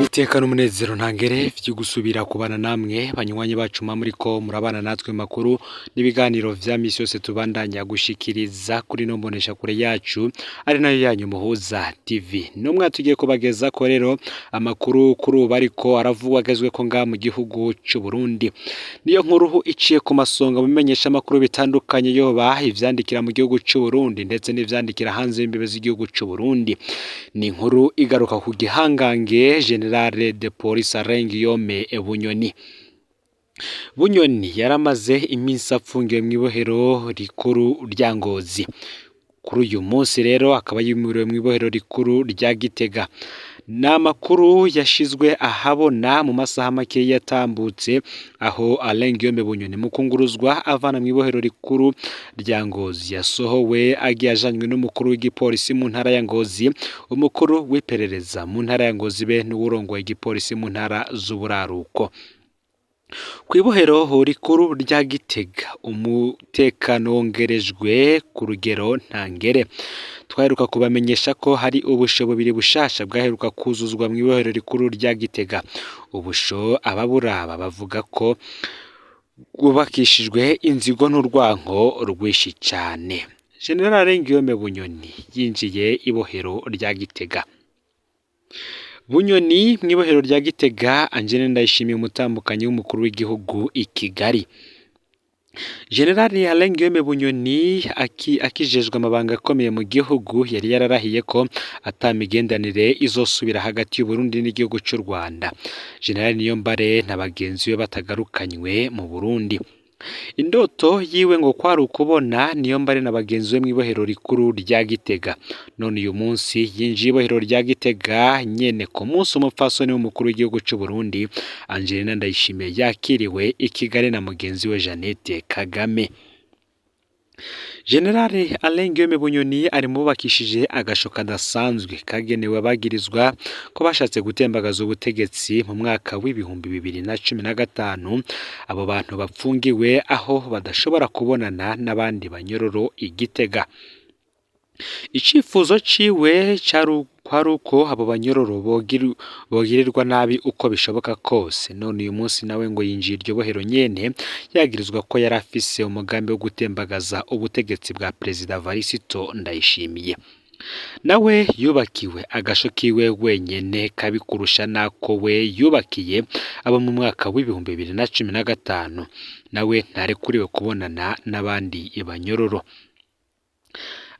Umutekano umunezero ntangere vyo gusubira kubana namwe banywanyi bacu muriko murabana natwe makuru n'ibiganiro vya misi yose tubandanya gushikiriza kuri no mbonesha kure yacu ari nayo yanyu Muhuza TV. Numwe tugiye kubageza ko rero amakuru kuri ubu ariko aravugwa agezwe ko nga mu gihugu c'u Burundi. Niyo nkuru iciye ku masonga bimenyesha amakuru bitandukanye yoba ivyandikira mu gihugu c'u Burundi ndetse n'ivyandikira hanze y'imbibe z'igihugu c'u Burundi. Ni inkuru igaruka ku gihangange Generale de Police A.Ndayishimiye Bunyoni. Bunyoni yaramaze iminsi afungiwe mu ibohero rikuru rya Ngozi. Kuri uyu munsi rero akaba yimuriwe mu ibohero rikuru rya Gitega. Namakuru yashizwe ahabona mu masaha make yatambutse aho A.Ndayishimiye Bunyoni mukunguruzwa avana mu ibohero rikuru rya Ngozi yasohowe agiyajanywe n'umukuru w'igipolisi mu ntara ya Ngozi, umukuru w'iperereza mu ntara ya Ngozi be n'uburongoye igipolisi mu ntara z'uburaruko. Kwibohero rikuru rya Gitega umutekano wongerejwe ku rugero ntangere. Twaheruka kubamenyesha ko hari ubusho bubiri bushasha bwaheruka kuzuzwa mu ibohero rikuru rya Gitega. Ubusho ababuraba bavuga ko bwubakishijwe inzigo n'urwanko rwishi cyane. General A.Ndayishimiye Bunyoni yinjiye ibohero rya Gitega. Bunyoni mu ibohero rya Gitega A.Ndayishimiye umutambukanyi w'umukuru w'igihugu i Kigali. General A.Ndayishimiye Bunyoni akijejwe amabanga akomeye mu gihugu yari yararahiye ko atamigendanire izosubira hagati y'u Burundi n'igihugu cy'u Rwanda. General Niyombare na bagenzi be batagarukanywe mu Burundi. Indoto yiwe ngo kwari ukubona Niyombare na bagenzi be mu ibohero rikuru rya Gitega. None uyu munsi yinjiye ibohero rya Gitega nyene ku munsi umupfasoni w'umukuru w'igihugu cy'u Burundi A.Ndayishimiye yakiriwe i Kigali na mugenzi we Jeannette Kagame. General A.Ndayishimiye Bunyoni ari mubakishije agasho kadasanzwe kagenewe abagirizwa ko bashatse gutembagaza ubutegetsi mu mwaka w'ibihumbi 2015. Abo bantu bapfungiwe aho badashobora kubonana n'abandi banyororo i Gitega. Icifuzo ciwe kwari uko abo banyororo bogirirwa nabi uko bishoboka kose. None uyu munsi nawe ngo yinjiye iryo bohero nyene yagirizwa ko yari afise umugambi wo gutembagaza ubutegetsi bwa Perezida Varisito Ndayishimiye. Nawe yubakiwe agasho kiwe wenyene kabi kurusha nako we yubakiye abo mu mwaka w'ibihumbi 2015. Nawe ntarekuriwe kubonana n'abandi banyororo.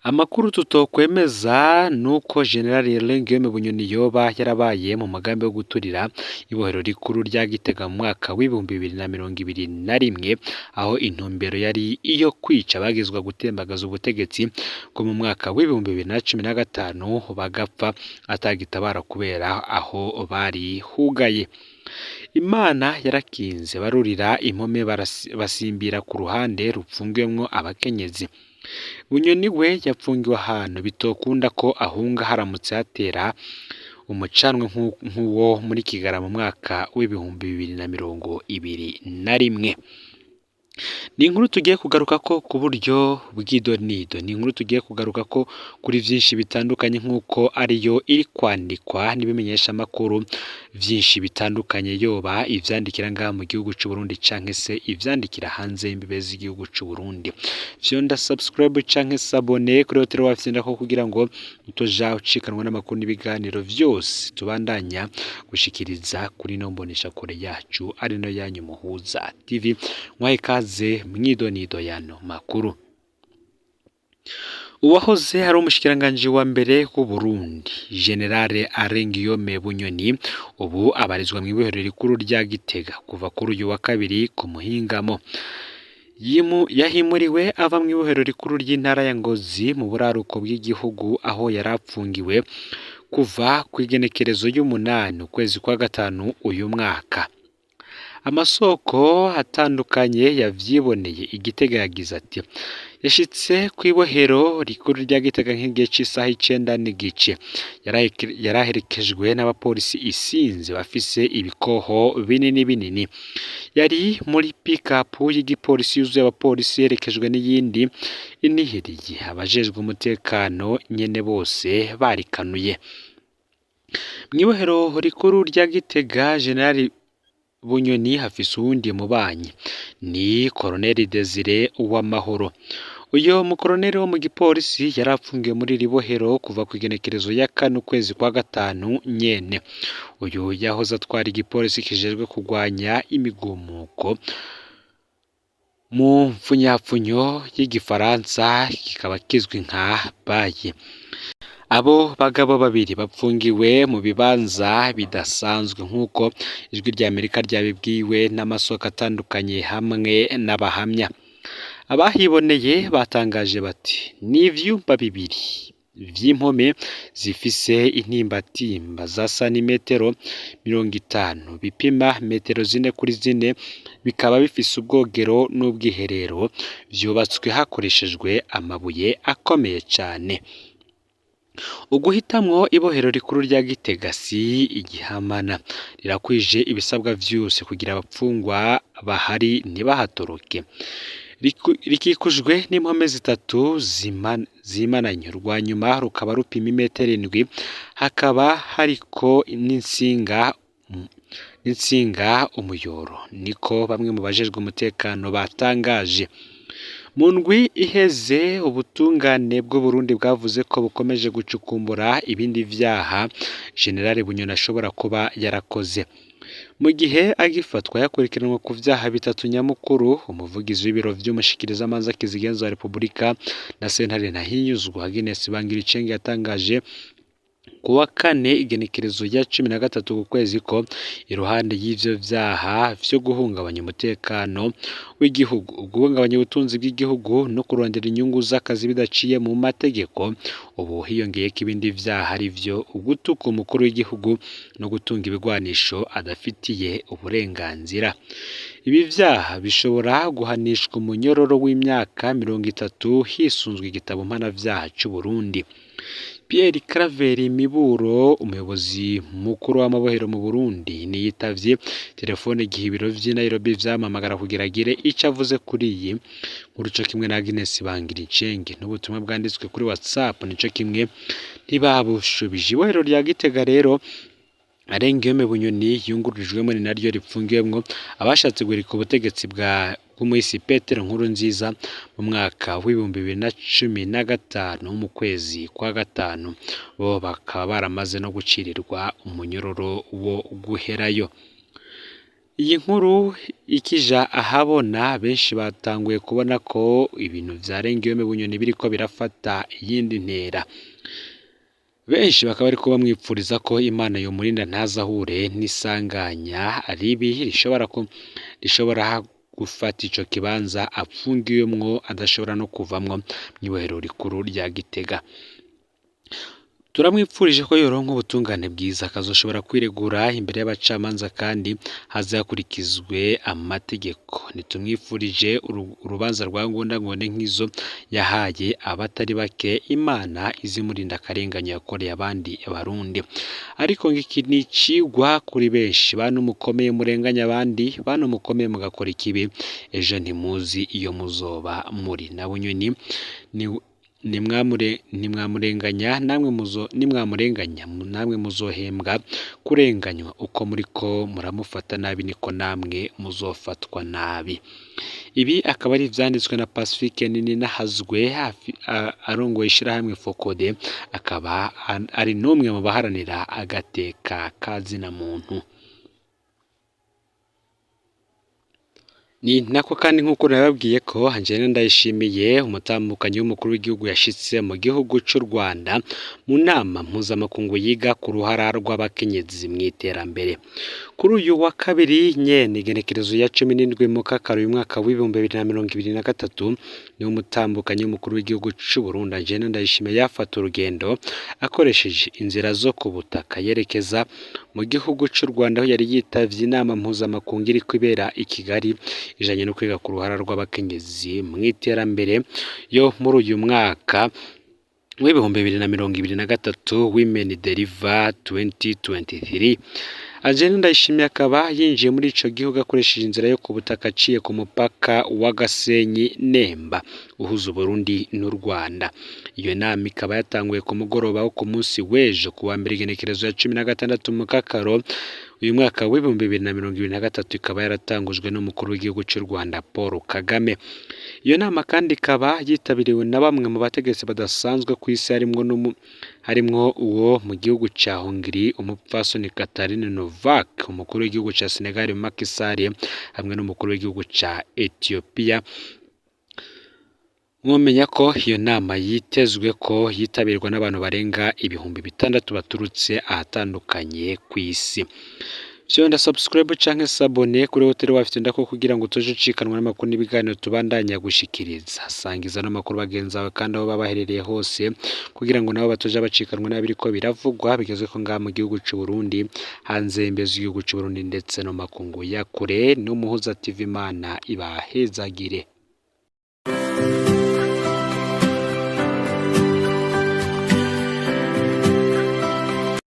Amakuru tutokwemeza nuko General A.Ndayishimiye Bunyoni yoba yarabaye mu mugambi wo guturira ibohero rikuru rya Gitega mu mwaka w'ibihumbi 2021, aho intumbero yari iyo kwica bagizwa gutembagaza ubutegetsi bwo mu mwaka w'ibihumbi 2015 bagapfa atagitabara kubera aho bari hugaye. Imana yarakinze barurira impome basimbira ku ruhande rupfungiwemwo abakenyezi. Bunyoni we yapfungiwe ahantu bitokunda ko ahunga haramutse hatera umucanwe nk'uwo muri Kigali mu mwaka w'ibihumbi 2021. Ni inkuru tugiye kugaruka ko ku buryo bw'idonido. Ni inkuru tugiye kugaruka ko kuri vyinshi bitandukanye nk'uko ariyo iri kwandikwa n'ibimenyesha makuru vyinshi bitandukanye yoba ivyandikira ngaha mu gihugu c'u Burundi canke se ivyandikira hanze y'imbibe z'igihugu c'u Burundi. Vyonda subscribe canke sabone kuri hoteli wafyenda ko kugira ngo utoja ucikanwa n'amakuru n'ibiganiro vyose tubandanya gushikiriza kuri no mbonesha kure yacu ari no yanyu Muhuza TV. Mwahikaze mwidonido yano makuru. Uwahoze ari umushikiranganje wa mbere ku Burundi General A.Ndayishimiye Bunyoni ubu abarizwa mu ibohero rikuru rya Gitega kuva kuri uyu wa kabiri ku muhingamo. Yahimuriwe ava mu ibohero rikuru ry'intara ya Ngozi mu buraruko bw'igihugu aho yarapfungiwe kuva ku igenekerezo y'umunani ukwezi kwa gatanu uyu mwaka. Amasoko atandukanye yavyiboneye Igitega yagize ati yashitse kwibohero rikuru rya Gitega nk'igihe cy'isaha 9 n'igice. Yaraherekejwe n'abapolisi isinzi bafise ibikoho binini. Yari muri pick-up y'igipolisi yuzuye abapolisi yerekejwe n'iyindi inihiriye abajejwe umutekano nyene bose barikanuye. Mw'ibohero rikuru rya Gitega General Bunyoni hafise uwundi mubanyi ni Colonel Desire Uwamahoro. Uyo mukoroneri wo mu gipolisi yari apfungiwe muri iri bohero kuva ku igenekerezo ya 4 ukwezi kwa gatanu nyene. Uyu yahoze atwara igipolisi kijejwe kurwanya imigumuko mu mfunyapfunyo y'igifaransa kikaba kizwi nka baye. Abo bagabo babiri bapfungiwe mu bibanza bidasanzwe nk'uko ijwi rya Amerika ryabibwiwe n'amasoko atandukanye hamwe n'abahamya. Abahiboneye batangaje bati ni ivyumba bibiri vy'impome zifise intimbatimba za santimetero 50 bipima metero 4x4 bikaba bifise ubwogero n'ubwiherero vyubatswe hakoreshejwe amabuye akomeye cane. Uguhitamwo ibohero rikuru rya Gitega si igihamana, rirakwije ibisabwa vyose kugira abapfungwa bahari ntibahatoroke. Rikikujwe n'impome zitatu zimananye, rwa nyuma rukaba rupima imetero 7, hakaba hariko n'insinga umuyoro, niko bamwe mu bajejwe umutekano batangaje. Mu ndwi iheze ubutungane bw'u Burundi bwavuze ko bukomeje gucukumbura ibindi vyaha General Bunyoni ashobora kuba yarakoze. Mu gihe agifatwa yakurikiranwa ku vyaha bitatu nyamukuru, umuvugizi w'ibiro vy'umushikirizamanza kizigenza wa Republika na sentare ntahinyuzwa Agnes Bangiricenge yatangaje kuwa 4 igenekerezo ya 13 ku kwezi ko iruhande y'ivyo vyaha vyo guhungabanya umutekano w'igihugu, guhungabanya ubutunzi bw'igihugu no kurondera inyungu z'akazi bidaciye mu mategeko, ubu hiyongeyeko ibindi vyaha ari vyo ugutuka umukuru w'igihugu no gutunga ibigwanisho adafitiye uburenganzira. Ibi vyaha bishobora guhanishwa umunyororo w'imyaka 30 hisunzwe igitabo mpanavyaha c'u Burundi. Pierre Claver Miburo, umuyobozi mukuru w'amabohero mu Burundi, niyitavye telefone igihe ibiro vy'i Nairobi vyamamagara kugira agire ico avuze kuri iyi nkuru, co kimwe na Agnes Bangiricenge. N'ubutumwa bwanditswe kuri WhatsApp nico kimwe ntibabushubije. Ibohero rya Gitega rero Arengeme Bunyoni yungururijwemo ni naryo ripfungiwemwo abashatse guhirika ubutegetsi bw'umuhisi Petero Nkurunziza mu mwaka w'2015 mu kwezi kwa gatanu, bo bakaba baramaze no gucirirwa umunyororo wo guherayo. Iyi nkuru ikija ahabona, benshi batanguye kubona ko ibintu vya Arengeme Bunyoni biriko birafata iyindi ntera. Benshi bakaba ariko bamwipfuriza ko Imana yomurinda ntazahure n'isanganya ribi rishobora gufata ico kibanza apfungiwemwo adashobora no kuvamwo mw'ibohero rikuru rya Gitega. Turamwipfurije ko yoronka ubutungane bwiza akazoshobora kwiregura imbere y'abacamanza kandi hazakurikizwe amategeko. Nitumwipfurije urubanza rwa ngondangone nk'izo yahaye abatari bake, Imana izimurinda akarenganya yakoreye abandi Abarundi. Ariko ngiki ni icigwa kuri benshi, bantu mukomeye murenganya abandi, bantu mukomeye mugakora ikibi, ejo ntimuzi iyo muzoba muri. Na Bunyoni nimwamurenganya namwe muzohembwa kurenganywa. Uko muriko muramufata nabi niko namwe muzofatwa nabi. Ibi akaba ari ivyanditswe na Pacifique Nini Nahazwe arongoye ishirahamwe Fokode, akaba ari n'umwe mu baharanira agateka kazina muntu. Ni nako kandi nk'uko nababwiye ko A.Ndayishimiye umutambukanyi w'umukuru w'igihugu yashitse mu gihugu c'u Rwanda mu nama mpuzamakungu yiga ku ruhara rw'abakenyezi mw'iterambere. Kuri uyu wa kabiri nyene igenekerezo ya 17 mu kakaro uyu mwaka w'2023 ni umutambukanyi w'umukuru w'igihugu c'u Burundi A.Ndayishimiye yafata urugendo akoresheje inzira zo ku butaka yerekeza mu gihugu c'u Rwanda, aho yari yitavye inama mpuzamakungu iri kwibera i Kigali ijanye no kwiga ku ruhara rw'abakenyezi mw'iterambere yo muri uyu mwaka w'ibihumbi 2023 Women Deliver 2023. A.Ndayishimiye akaba yinjiye muri ico gihugu akoresheje inzira yo ku butaka aciye ku mupaka wa Gasenyi Nemba uhuza Burundi n'u Rwanda. Iyo nama ikaba yatanguye ku mugoroba wo ku munsi w'ejo ku wa mbere igenekerezo ya 16 mu Kakaro uyu mwaka w'ibihumbi 2023 ikaba yaratangujwe n'umukuru w'igihugu cy'u Rwanda Paul Kagame. Iyo nama kandi ikaba yitabiriwe na bamwe mu bategetsi badasanzwe ku isi harimwo uwo mu gihugu ca Hongrie umupfasoni Catherine Novak, umukuru w'igihugu ca Senegal Macky Sall hamwe n'umukuru w'igihugu ca Ethiopia. Mwomenya ko iyo nama yitezwe ko yitabirwa n'abantu barenga ibihumbi 6 baturutse ahatandukanye ku isi. Vyonda subscribe canke sabone kuri hoteli wafite ndako kugira ngo toje cikanwa n'amakuru n'ibiganiro tubandanya gushikiriza. Sangiza n'amakuru bagenza bawe kandi aho babaherereye hose kugira ngo nabo batoje bacikanwa n'abiriko biravugwa bigezwe ko ngaha mu gihugu cy'u Burundi, hanze imbeze y'igihugu cy'u Burundi ndetse no makungu ya kure. N'umuhuza TV Imana ibahezagire.